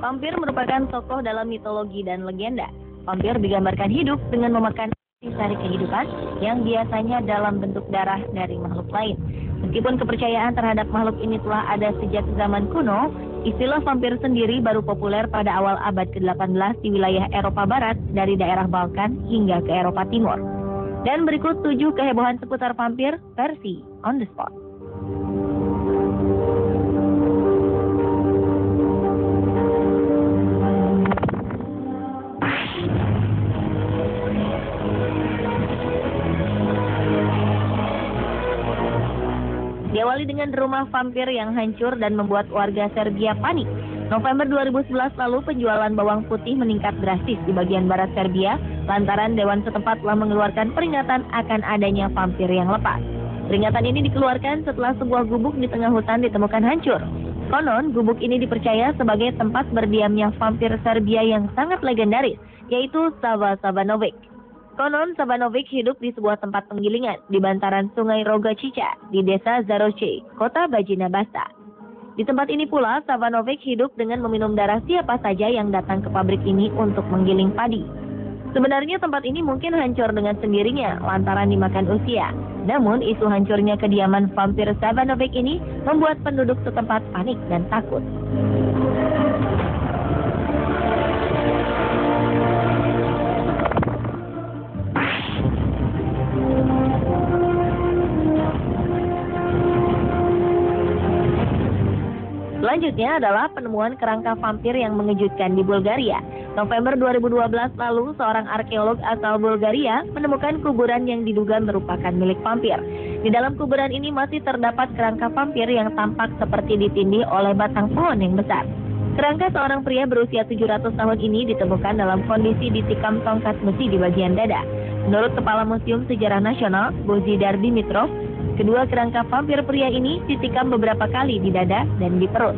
Vampir merupakan tokoh dalam mitologi dan legenda. Vampir digambarkan hidup dengan memakan intisari kehidupan yang biasanya dalam bentuk darah dari makhluk lain. Meskipun kepercayaan terhadap makhluk ini telah ada sejak zaman kuno, istilah vampir sendiri baru populer pada awal abad ke-18 di wilayah Eropa Barat dari daerah Balkan hingga ke Eropa Timur. Dan berikut 7 kehebohan seputar vampir versi on the spot. Diawali dengan rumah vampir yang hancur dan membuat warga Serbia panik. November 2011 lalu penjualan bawang putih meningkat drastis di bagian barat Serbia lantaran dewan setempat telah mengeluarkan peringatan akan adanya vampir yang lepas. Peringatan ini dikeluarkan setelah sebuah gubuk di tengah hutan ditemukan hancur. Konon, gubuk ini dipercaya sebagai tempat berdiamnya vampir Serbia yang sangat legendaris, yaitu Sava Savanovic. Konon, Savanovic hidup di sebuah tempat penggilingan di bantaran sungai Rogačica di desa Zaroce, kota Bajina Basta. Di tempat ini pula, Savanovic hidup dengan meminum darah siapa saja yang datang ke pabrik ini untuk menggiling padi. Sebenarnya tempat ini mungkin hancur dengan sendirinya lantaran dimakan usia. Namun, isu hancurnya kediaman vampir Savanovic ini membuat penduduk setempat panik dan takut. Selanjutnya adalah penemuan kerangka vampir yang mengejutkan di Bulgaria. November 2012 lalu, seorang arkeolog asal Bulgaria menemukan kuburan yang diduga merupakan milik vampir. Di dalam kuburan ini masih terdapat kerangka vampir yang tampak seperti ditindih oleh batang pohon yang besar. Kerangka seorang pria berusia 700 tahun ini ditemukan dalam kondisi ditikam tongkat besi di bagian dada. Menurut Kepala Museum Sejarah Nasional, Bozidar Dimitrov, kedua kerangka vampir pria ini ditikam beberapa kali di dada dan di perut.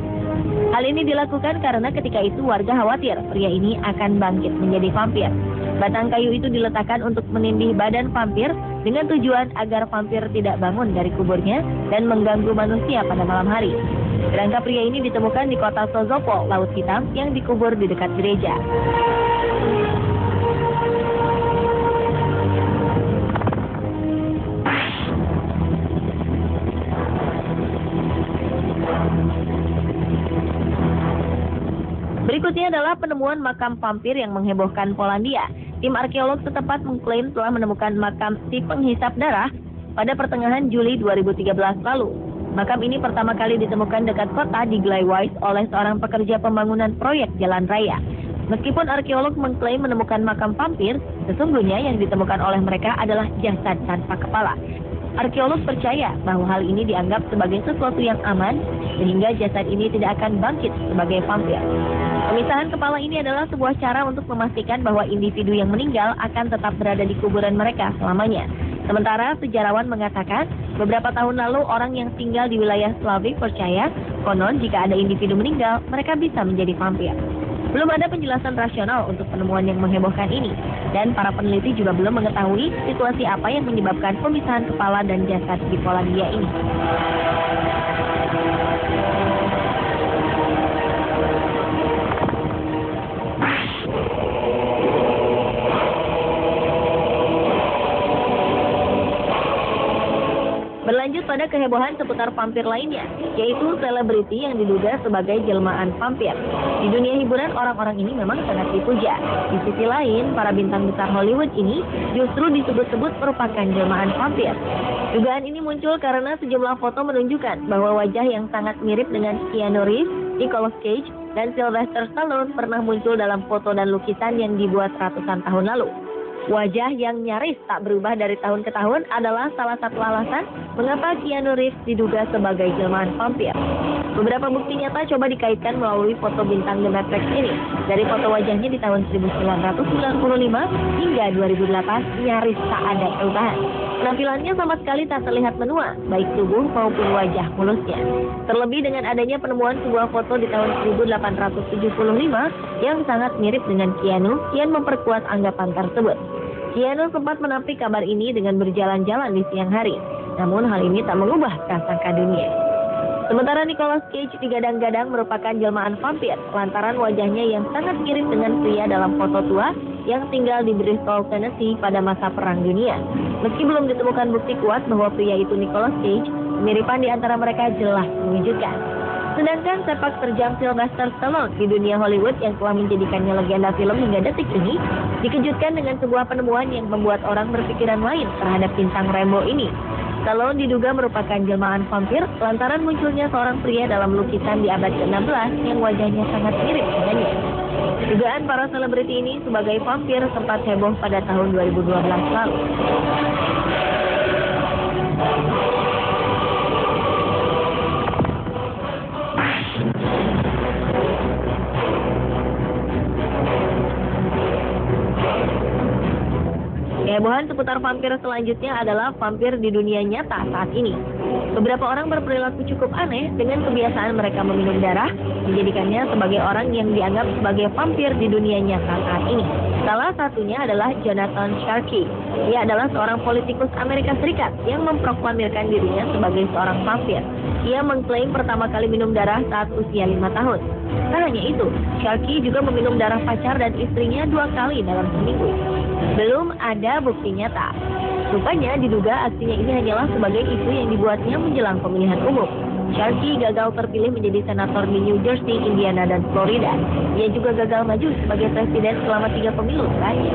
Hal ini dilakukan karena ketika itu warga khawatir pria ini akan bangkit menjadi vampir. Batang kayu itu diletakkan untuk menindih badan vampir dengan tujuan agar vampir tidak bangun dari kuburnya dan mengganggu manusia pada malam hari. Kerangka pria ini ditemukan di kota Sozopol, Laut Hitam, yang dikubur di dekat gereja. Berikutnya adalah penemuan makam vampir yang menghebohkan Polandia. Tim arkeolog setempat mengklaim telah menemukan makam si penghisap darah pada pertengahan Juli 2013 lalu. Makam ini pertama kali ditemukan dekat kota di Gleiweiss oleh seorang pekerja pembangunan proyek jalan raya. Meskipun arkeolog mengklaim menemukan makam vampir, sesungguhnya yang ditemukan oleh mereka adalah jasad tanpa kepala. Arkeolog percaya bahwa hal ini dianggap sebagai sesuatu yang aman, sehingga jasad ini tidak akan bangkit sebagai vampir. Pemisahan kepala ini adalah sebuah cara untuk memastikan bahwa individu yang meninggal akan tetap berada di kuburan mereka selamanya. Sementara sejarawan mengatakan, beberapa tahun lalu orang yang tinggal di wilayah Slavik percaya, konon jika ada individu meninggal, mereka bisa menjadi vampir. Belum ada penjelasan rasional untuk penemuan yang menghebohkan ini, dan para peneliti juga belum mengetahui situasi apa yang menyebabkan pemisahan kepala dan jasad di Polandia ini. Berlanjut pada kehebohan seputar vampir lainnya, yaitu selebriti yang diduga sebagai jelmaan vampir. Di dunia hiburan, orang-orang ini memang sangat dipuja. Di sisi lain, para bintang besar Hollywood ini justru disebut-sebut merupakan jelmaan vampir. Dugaan ini muncul karena sejumlah foto menunjukkan bahwa wajah yang sangat mirip dengan Keanu Reeves, Nicolas Cage, dan Sylvester Stallone pernah muncul dalam foto dan lukisan yang dibuat ratusan tahun lalu. Wajah yang nyaris tak berubah dari tahun ke tahun adalah salah satu alasan mengapa Keanu Reeves diduga sebagai jelmaan vampir. Beberapa bukti nyata coba dikaitkan melalui foto bintang The Matrix ini. Dari foto wajahnya di tahun 1995 hingga 2008 nyaris tak ada perubahan. Penampilannya sama sekali tak terlihat menua, baik tubuh maupun wajah mulusnya. Terlebih dengan adanya penemuan sebuah foto di tahun 1875 yang sangat mirip dengan Keanu, kian memperkuat anggapan tersebut. Keanu sempat menampik kabar ini dengan berjalan-jalan di siang hari. Namun hal ini tak mengubah prasangka dunia. Sementara Nicolas Cage digadang-gadang merupakan jelmaan vampir lantaran wajahnya yang sangat mirip dengan pria dalam foto tua yang tinggal di Bristol, Tennessee pada masa Perang Dunia. Meski belum ditemukan bukti kuat bahwa pria itu Nicolas Cage, kemiripan di antara mereka jelas mengejutkan. Sedangkan sepak terjang Sylvester Stallone di dunia Hollywood yang telah menjadikannya legenda film hingga detik ini, dikejutkan dengan sebuah penemuan yang membuat orang berpikiran lain terhadap bintang Rambo ini. Stallone diduga merupakan jelmaan vampir lantaran munculnya seorang pria dalam lukisan di abad ke-16 yang wajahnya sangat mirip dengannya. Dugaan para selebriti ini sebagai vampir sempat heboh pada tahun 2012 lalu. Kehebohan seputar vampir selanjutnya adalah vampir di dunia nyata saat ini. Beberapa orang berperilaku cukup aneh dengan kebiasaan mereka meminum darah, menjadikannya sebagai orang yang dianggap sebagai vampir di dunia nyata saat ini. Salah satunya adalah Jonathan Sharkey. Ia adalah seorang politikus Amerika Serikat yang memproklamirkan dirinya sebagai seorang vampir. Ia mengklaim pertama kali minum darah saat usia 5 tahun. Tak hanya itu, Sharkey juga meminum darah pacar dan istrinya 2 kali dalam seminggu. Belum ada bukti nyata. Rupanya diduga aksinya ini hanyalah sebagai isu yang dibuatnya menjelang pemilihan umum. Sharkey gagal terpilih menjadi senator di New Jersey, Indiana, dan Florida. Ia juga gagal maju sebagai presiden selama 3 pemilu terakhir.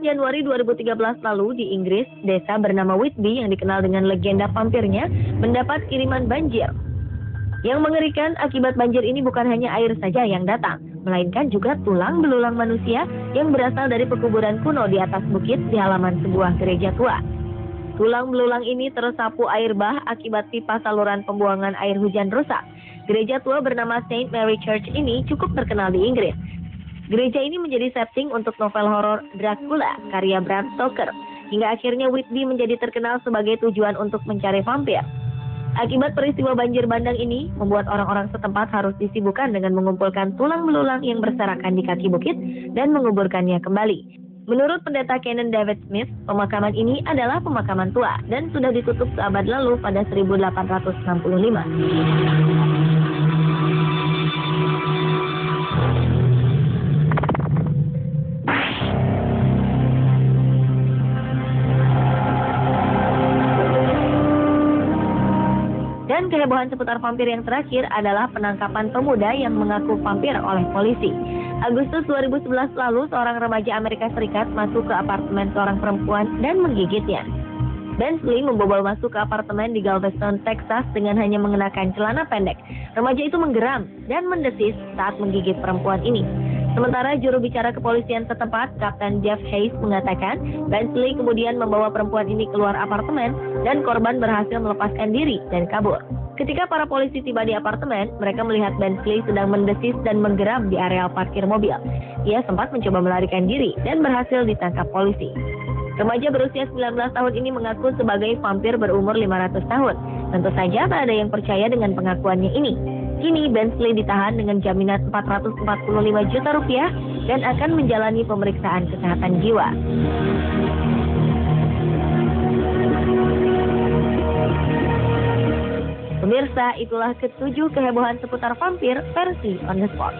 Januari 2013 lalu di Inggris, desa bernama Whitby yang dikenal dengan legenda vampirnya mendapat kiriman banjir. Yang mengerikan, akibat banjir ini bukan hanya air saja yang datang, melainkan juga tulang belulang manusia yang berasal dari pekuburan kuno di atas bukit di halaman sebuah gereja tua. Tulang belulang ini tersapu air bah akibat pipa saluran pembuangan air hujan rusak. Gereja tua bernama St. Mary Church ini cukup terkenal di Inggris. Gereja ini menjadi setting untuk novel horor Dracula karya Bram Stoker, hingga akhirnya Whitby menjadi terkenal sebagai tujuan untuk mencari vampir. Akibat peristiwa banjir bandang ini, membuat orang-orang setempat harus disibukkan dengan mengumpulkan tulang belulang yang berserakan di kaki bukit dan menguburkannya kembali. Menurut pendeta Canon David Smith, pemakaman ini adalah pemakaman tua dan sudah ditutup seabad lalu pada 1865. Dan kehebohan seputar vampir yang terakhir adalah penangkapan pemuda yang mengaku vampir oleh polisi. Agustus 2011 lalu, seorang remaja Amerika Serikat masuk ke apartemen seorang perempuan dan menggigitnya. Bensley membobol masuk ke apartemen di Galveston, Texas dengan hanya mengenakan celana pendek. Remaja itu menggeram dan mendesis saat menggigit perempuan ini. Sementara juru bicara kepolisian setempat, Kapten Jeff Hayes, mengatakan Bensley kemudian membawa perempuan ini keluar apartemen dan korban berhasil melepaskan diri dan kabur. Ketika para polisi tiba di apartemen, mereka melihat Bensley sedang mendesis dan menggeram di areal parkir mobil. Ia sempat mencoba melarikan diri dan berhasil ditangkap polisi. Remaja berusia 19 tahun ini mengaku sebagai vampir berumur 500 tahun. Tentu saja tak ada yang percaya dengan pengakuannya ini. Kini Bensley ditahan dengan jaminan 445 juta rupiah dan akan menjalani pemeriksaan kesehatan jiwa. Pemirsa, itulah ke-7 kehebohan seputar vampir versi On The Spot.